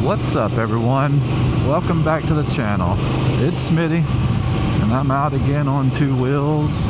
What's up, everyone? Welcome back to the channel. It's Smitty, and I'm out again on two wheels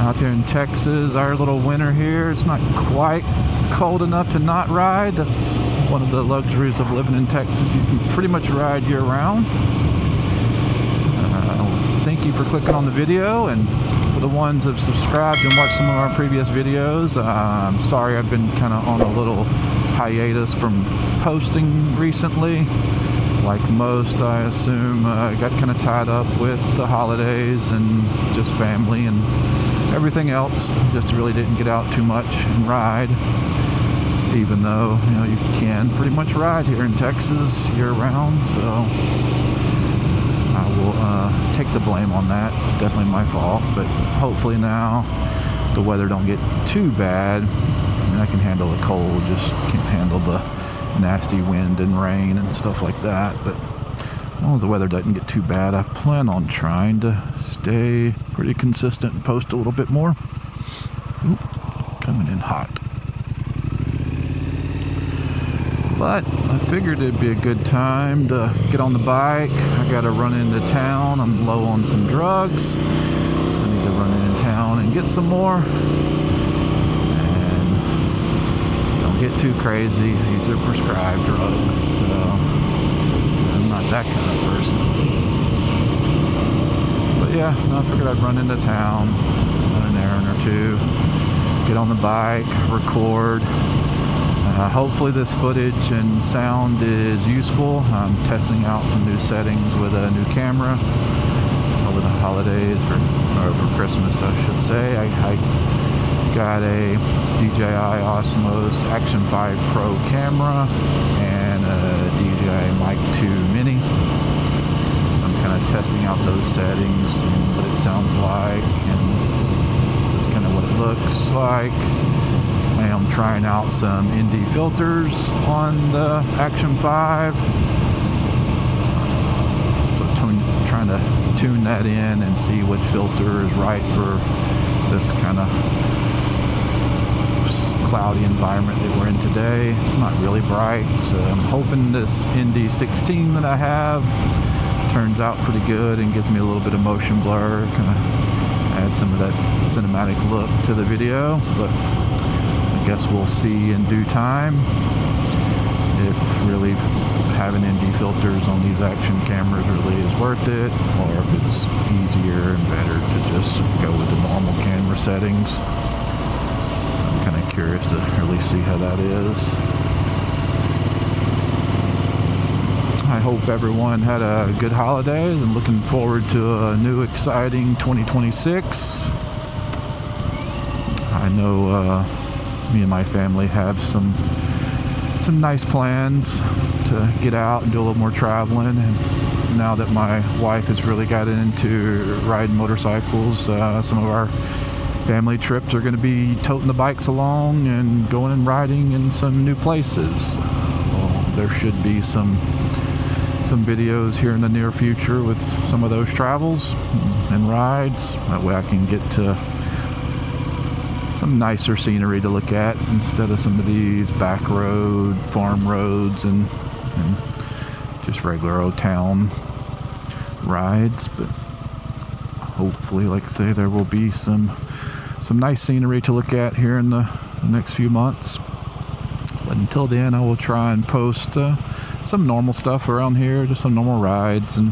out here in Texas. Our little winter here, it's not quite cold enough to not ride. That's one of the luxuries of living in Texas. You can pretty much ride year round. Thank you for clicking on the video, and for the ones that have subscribed and watched some of our previous videos. I'm sorry I've been kind of on a little hiatus from posting recently. Like most, I assume, I got kind of tied up with the holidays and just family and everything else. Just really didn't get out too much and ride, even though you can pretty much ride here in Texas year round. So I will take the blame on that. It's definitely my fault, but hopefully now the weather don't get too bad. I mean, I can handle the cold, just can't handle the nasty wind and rain and stuff like that. But as long as the weather doesn't get too bad, I plan on trying to stay pretty consistent and post a little bit more. Oop, coming in hot. But I figured it'd be a good time to get on the bike. I gotta run into town. I'm low on some drugs, so I need to run into town and get some more. And don't get too crazy. These are prescribed drugs, so I'm not that kind of person. But yeah, I figured I'd run into town, run an errand or two, get on the bike, record. Hopefully this footage and sound is useful. I'm testing out some new settings with a new camera over the holidays, or for Christmas I should say. I got a DJI Osmos Action 5 Pro camera and a DJI Mic 2 Mini. So I'm kind of testing out those settings, seeing what it sounds like and just kind of what it looks like. I am trying out some ND filters on the Action 5. So trying to tune that in and see which filter is right for this kind of cloudy environment that we're in today. It's not really bright, so I'm hoping this ND 16 that I have turns out pretty good and gives me a little bit of motion blur, kind of add some of that cinematic look to the video. But I guess we'll see in due time if really having ND filters on these action cameras really is worth it, or if it's easier and better to just go with the normal camera settings. I'm kind of curious to really see how that is. I hope everyone had a good holidays and looking forward to a new exciting 2026. I know me and my family have some nice plans to get out and do a little more traveling, and now that my wife has really gotten into riding motorcycles, some of our family trips are going to be toting the bikes along and going and riding in some new places. Well, there should be some videos here in the near future with some of those travels and rides. That way I can get to some nicer scenery to look at instead of some of these back road, farm roads, and just regular old town rides. But hopefully, like I say, there will be some nice scenery to look at here in the next few months. But until then, I will try and post some normal stuff around here, just some normal rides, and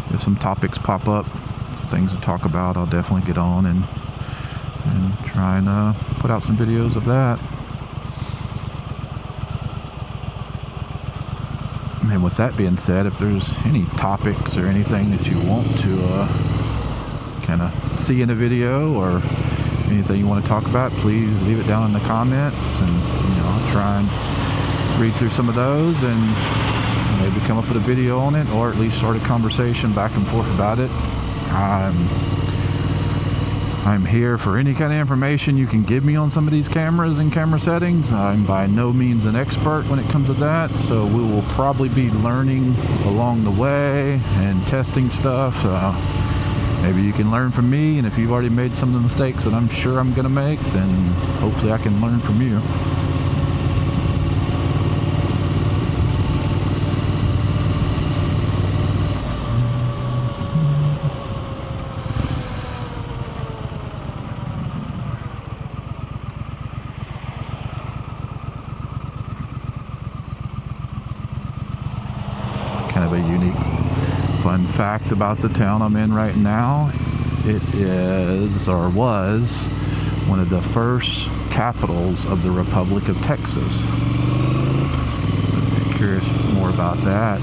if some topics pop up, things to talk about, I'll definitely get on and try and put out some videos of that. And with that being said, if there's any topics or anything that you want to kind of see in a video, or anything you want to talk about, please leave it down in the comments, and I'll try and read through some of those and maybe come up with a video on it, or at least start a conversation back and forth about it. I'm here for any kind of information you can give me on some of these cameras and camera settings. I'm by no means an expert when it comes to that, so we will probably be learning along the way and testing stuff. Maybe you can learn from me, and if you've already made some of the mistakes that I'm sure I'm going to make, then hopefully I can learn from you. of a unique fun fact about the town I'm in right now. It is, or was, one of the first capitals of the Republic of Texas. So if you're curious more about that,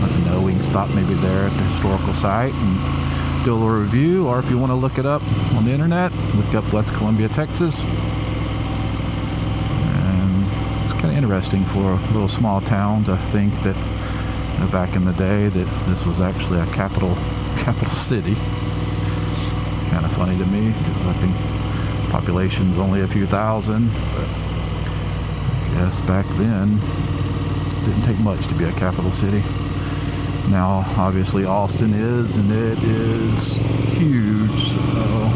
let me know. We can stop maybe there at the historical site and do a little review, or if you want to look it up on the internet, look up West Columbia, Texas. And it's kind of interesting for a little small town to think that back in the day that this was actually a capital city. It's kind of funny to me because I think population's only a few thousand, but I guess back then it didn't take much to be a capital city. Now obviously Austin is, and it is huge, so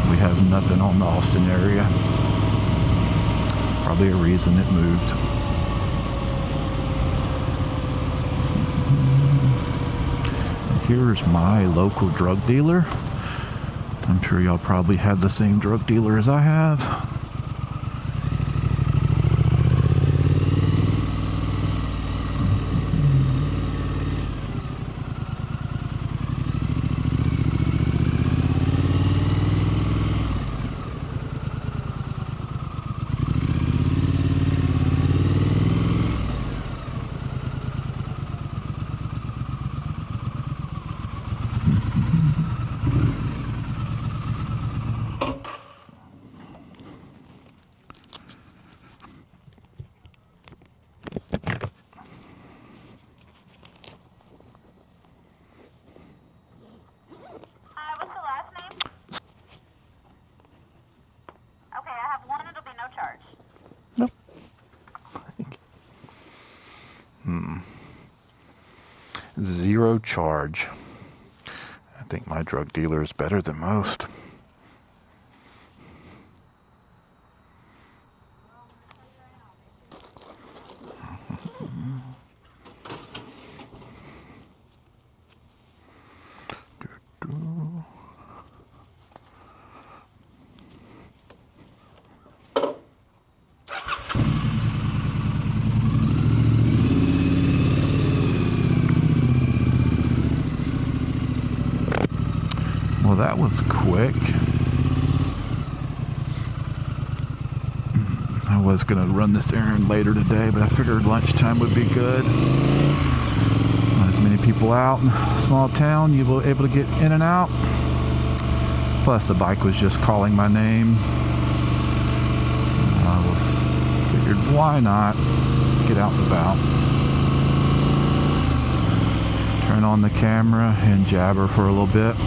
we have nothing on the Austin area. Probably a reason it moved. Here's my local drug dealer. I'm sure y'all probably have the same drug dealer as I have. Zero charge. I think my drug dealer is better than most. Well, that was quick. I was going to run this errand later today, but I figured lunchtime would be good. Not as many people out in a small town, you were able to get in and out. Plus, the bike was just calling my name. I figured, why not get out and about? Turn on the camera and jabber for a little bit.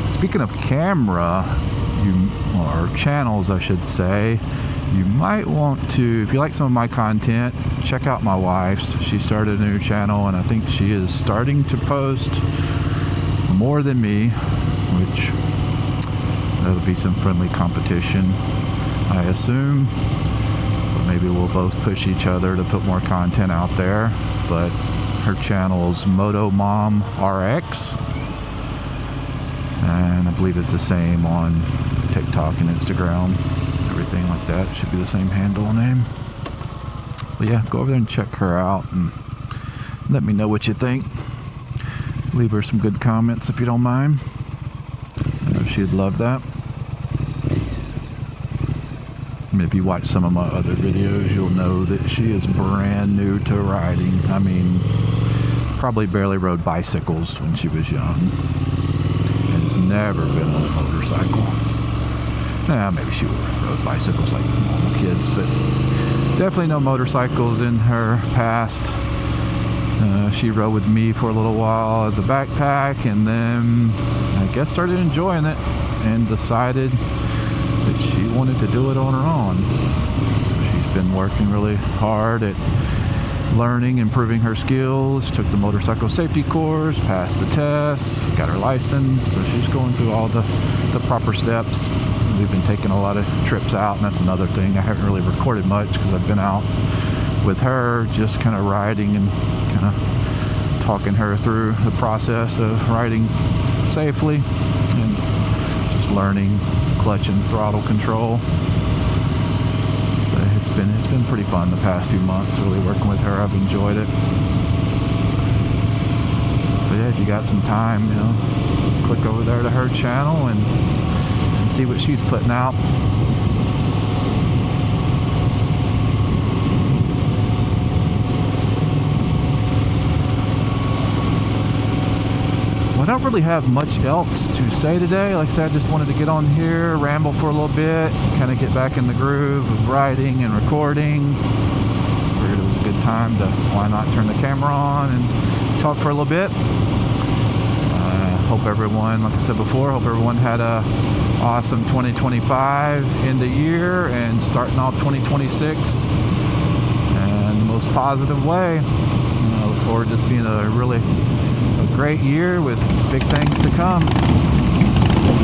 Speaking of camera, or channels, I should say, you might want to, if you like some of my content, check out my wife's. She started a new channel, and I think she is starting to post more than me, which that'll be some friendly competition, I assume. But maybe we'll both push each other to put more content out there. But her channel is motovlogs. And I believe it's the same on TikTok and Instagram, everything like that. It should be the same handle name. But yeah, go over there and check her out and let me know what you think. Leave her some good comments if you don't mind. I know she'd love that. And if you watch some of my other videos, you'll know that she is brand new to riding. I mean, probably barely rode bicycles when she was young. Never been on a motorcycle. Maybe she rode bicycles like normal kids, but definitely no motorcycles in her past. She rode with me for a little while as a backpack, and then I guess started enjoying it and decided that she wanted to do it on her own. So she's been working really hard at learning, improving her skills, took the motorcycle safety course, passed the test, got her license, so she's going through all the proper steps. We've been taking a lot of trips out, and that's another thing. I haven't really recorded much because I've been out with her, just kind of riding and kind of talking her through the process of riding safely and just learning clutch and throttle control. So it's it's been pretty fun the past few months, really working with her. I've enjoyed it. But yeah, if you got some time, you know, click over there to her channel and see what she's putting out. I don't really have much else to say today. Like I said, I just wanted to get on here, ramble for a little bit, kind of get back in the groove of writing and recording. Figured it was a good time to, why not turn the camera on and talk for a little bit. Hope everyone, like I said before, hope everyone had a awesome 2025 in the year and starting off 2026 in the most positive way. I look forward to this being a great year with big things to come.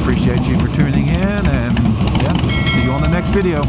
Appreciate you for tuning in, and yeah, see you on the next video.